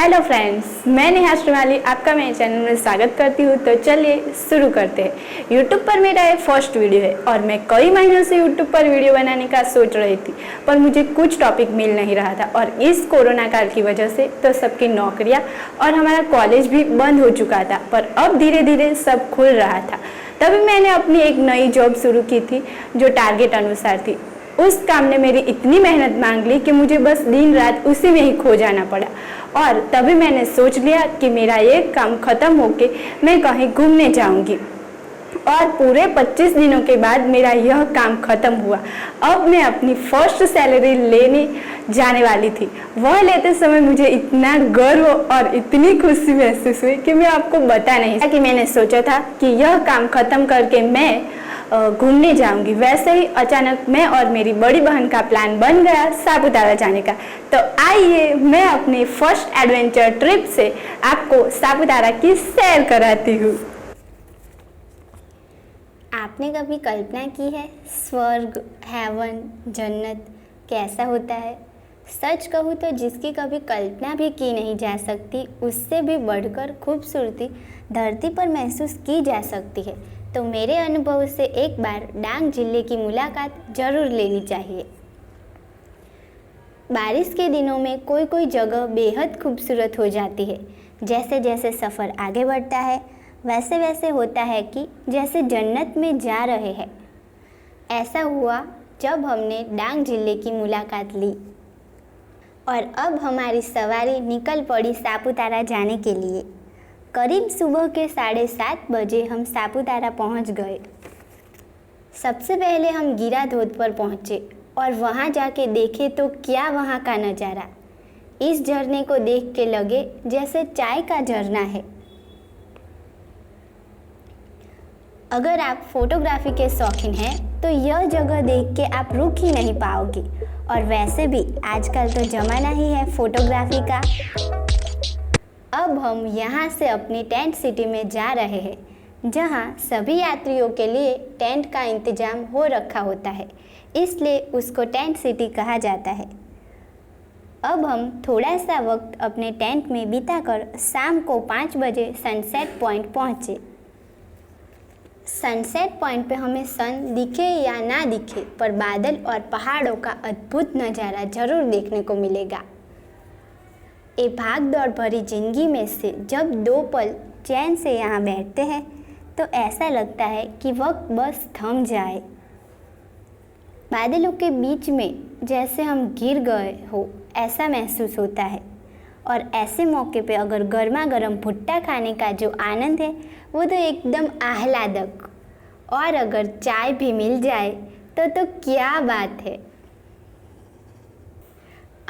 Hello friends, मैं नेहा श्रीमाली आपका मेरे चैनल में स्वागत करती हूँ। तो चलिए शुरू करते हैं। यूट्यूब पर मेरा ये फर्स्ट वीडियो है और मैं कई महीनों से यूट्यूब पर वीडियो बनाने का सोच रही थी, पर मुझे कुछ टॉपिक मिल नहीं रहा था। और इस कोरोना काल की वजह से तो सबकी नौकरियाँ और हमारा कॉलेज भी बंद हो चुका था, पर अब धीरे धीरे सब खुल रहा था। तभी मैंने अपनी एक नई जॉब शुरू की थी जो टारगेट अनुसार थी। उस काम ने मेरी इतनी मेहनत मांग ली कि मुझे बस दिन रात उसी में ही खो जाना पड़ा। और तभी मैंने सोच लिया कि मेरा ये काम ख़त्म होके मैं कहीं घूमने जाऊंगी। और पूरे 25 दिनों के बाद मेरा यह काम ख़त्म हुआ। अब मैं अपनी फर्स्ट सैलरी लेने जाने वाली थी। वह लेते समय मुझे इतना गर्व और इतनी खुशी महसूस हुई कि मैं आपको बता नहीं सकती। कि मैंने सोचा था कि यह काम ख़त्म करके मैं घूमने जाऊंगी, वैसे ही अचानक मैं और मेरी बड़ी बहन का प्लान बन गया सापुतारा जाने का। तो आइए मैं अपनी फर्स्ट एडवेंचर ट्रिप से आपको सापुतारा की सैर कराती हूँ। आपने कभी कल्पना की है स्वर्ग, हेवन, जन्नत कैसा होता है? सच कहूँ तो जिसकी कभी कल्पना भी की नहीं जा सकती, उससे भी बढ़कर खूबसूरती धरती पर महसूस की जा सकती है। तो मेरे अनुभव से एक बार डांग जिले की मुलाकात जरूर लेनी चाहिए। बारिश के दिनों में कोई कोई जगह बेहद खूबसूरत हो जाती है। जैसे जैसे सफ़र आगे बढ़ता है वैसे वैसे होता है कि जैसे जन्नत में जा रहे हैं। ऐसा हुआ जब हमने डांग जिले की मुलाकात ली और अब हमारी सवारी निकल पड़ी सापुतारा जाने के लिए। करीब सुबह के 7:30 बजे हम सापुतारा पहुंच गए। सबसे पहले हम गिरा धोध पर पहुंचे और वहां जाके देखे तो क्या वहां का नज़ारा। इस झरने को देख के लगे जैसे चाय का झरना है। अगर आप फोटोग्राफी के शौकीन हैं तो यह जगह देख के आप रुक ही नहीं पाओगे। और वैसे भी आजकल तो ज़माना ही है फोटोग्राफी का। अब हम यहाँ से अपनी टेंट सिटी में जा रहे हैं, जहाँ सभी यात्रियों के लिए टेंट का इंतज़ाम हो रखा होता है, इसलिए उसको टेंट सिटी कहा जाता है। अब हम थोड़ा सा वक्त अपने टेंट में बिताकर शाम को 5 बजे सनसेट पॉइंट पहुँचे। सनसेट पॉइंट पे हमें सन दिखे या ना दिखे, पर बादल और पहाड़ों का अद्भुत नज़ारा ज़रूर देखने को मिलेगा। ये भाग दौड़ भरी जिंदगी में से जब 2 पल चैन से यहाँ बैठते हैं तो ऐसा लगता है कि वक्त बस थम जाए। बादलों के बीच में जैसे हम गिर गए हो ऐसा महसूस होता है। और ऐसे मौके पे अगर गर्मा गर्म भुट्टा खाने का जो आनंद है वो तो एकदम आह्लादक। और अगर चाय भी मिल जाए तो क्या बात है।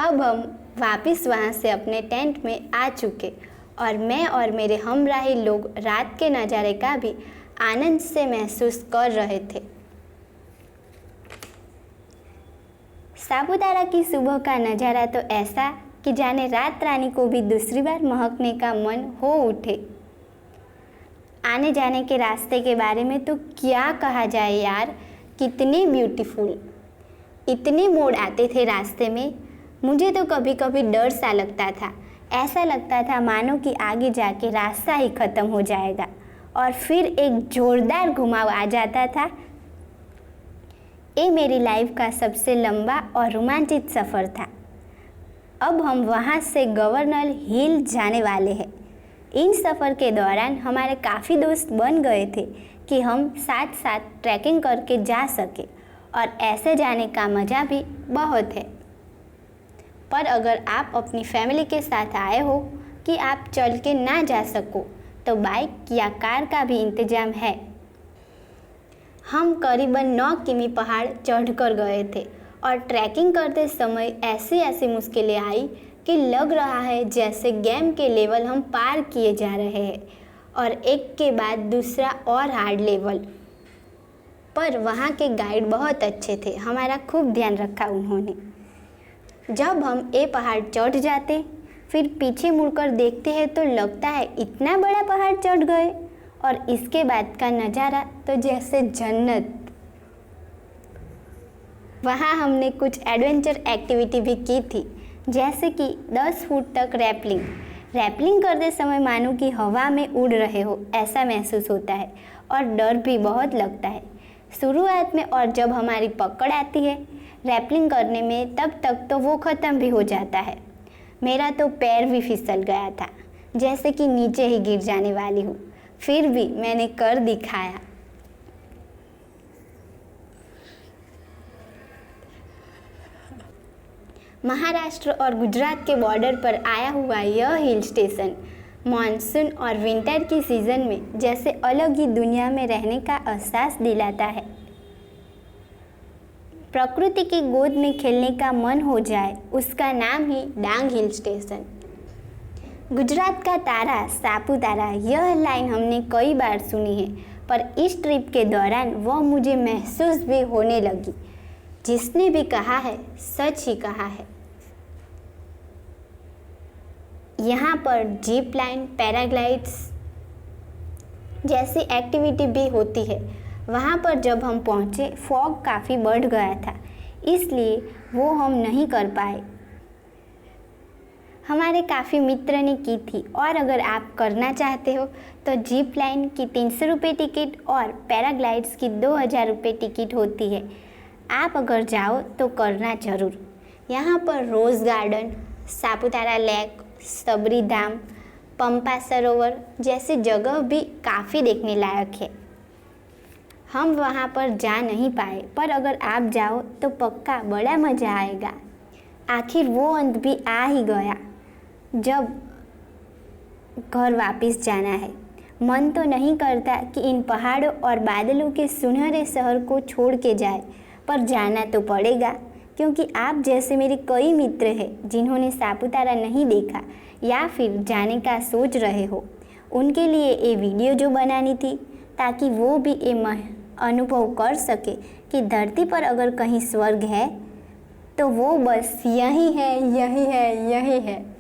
अब हम वापस वहाँ से अपने टेंट में आ चुके और मैं और मेरे हमराही लोग रात के नज़ारे का भी आनंद से महसूस कर रहे थे। सापुतारा की सुबह का नज़ारा तो ऐसा कि जाने रात रानी को भी दूसरी बार महकने का मन हो उठे। आने जाने के रास्ते के बारे में तो क्या कहा जाए यार, कितनी ब्यूटीफुल। इतने मोड़ आते थे रास्ते में, मुझे तो कभी कभी डर सा लगता था। ऐसा लगता था मानो कि आगे जाके रास्ता ही ख़त्म हो जाएगा और फिर एक ज़ोरदार घुमाव आ जाता था। ये मेरी लाइफ का सबसे लंबा और रोमांचित सफ़र था। अब हम वहाँ से गवर्नर हिल जाने वाले हैं। इन सफ़र के दौरान हमारे काफ़ी दोस्त बन गए थे कि हम साथ साथ ट्रैकिंग करके जा सके और ऐसे जाने का मज़ा भी बहुत है। पर अगर आप अपनी फैमिली के साथ आए हो कि आप चल के ना जा सको तो बाइक या कार का भी इंतज़ाम है। हम करीबन 9 किमी पहाड़ चढ़कर गए थे और ट्रैकिंग करते समय ऐसी ऐसी मुश्किलें आई कि लग रहा है जैसे गेम के लेवल हम पार किए जा रहे हैं और एक के बाद दूसरा और हार्ड लेवल। पर वहाँ के गाइड बहुत अच्छे थे, हमारा खूब ध्यान रखा उन्होंने। जब हम ये पहाड़ चढ़ जाते फिर पीछे मुड़कर देखते हैं तो लगता है इतना बड़ा पहाड़ चढ़ गए। और इसके बाद का नज़ारा तो जैसे जन्नत। वहाँ हमने कुछ एडवेंचर एक्टिविटी भी की थी, जैसे कि 10 फुट तक रैपलिंग। रैपलिंग करते समय मानो कि हवा में उड़ रहे हो ऐसा महसूस होता है और डर भी बहुत लगता है शुरुआत में, और जब हमारी पकड़ आती है रैपलिंग करने में तब तक तो वो ख़त्म भी हो जाता है। मेरा तो पैर भी फिसल गया था, जैसे कि नीचे ही गिर जाने वाली हूँ, फिर भी मैंने कर दिखाया। महाराष्ट्र और गुजरात के बॉर्डर पर आया हुआ यह हिल स्टेशन मानसून और विंटर की सीज़न में जैसे अलग ही दुनिया में रहने का एहसास दिलाता है। प्रकृति की गोद में खेलने का मन हो जाए, उसका नाम ही डांग हिल स्टेशन। गुजरात का तारा सापुतारा, यह लाइन हमने कई बार सुनी है, पर इस ट्रिप के दौरान वह मुझे महसूस भी होने लगी। जिसने भी कहा है सच ही कहा है। यहाँ पर जीप लाइन, पैराग्लाइड्स जैसी एक्टिविटी भी होती है। वहाँ पर जब हम पहुँचे फॉग काफ़ी बढ़ गया था, इसलिए वो हम नहीं कर पाए। हमारे काफ़ी मित्र ने की थी, और अगर आप करना चाहते हो तो जीप लाइन की 300 रुपये टिकट और पैराग्लाइड्स की 2000 रुपये टिकट होती है। आप अगर जाओ तो करना ज़रूर। यहाँ पर रोज़ गार्डन, सापुतारा लेक, सबरी धाम, पंपा सरोवर जैसी जगह भी काफ़ी देखने लायक है। हम वहाँ पर जा नहीं पाए, पर अगर आप जाओ तो पक्का बड़ा मज़ा आएगा। आखिर वो अंत भी आ ही गया जब घर वापस जाना है। मन तो नहीं करता कि इन पहाड़ों और बादलों के सुनहरे शहर को छोड़ के जाए, पर जाना तो पड़ेगा, क्योंकि आप जैसे मेरे कई मित्र हैं जिन्होंने सापुतारा नहीं देखा या फिर जाने का सोच रहे हो, उनके लिए ये वीडियो जो बनानी थी, ताकि वो भी ये अनुभव कर सके कि धरती पर अगर कहीं स्वर्ग है तो वो बस यही है, यही है, यही है।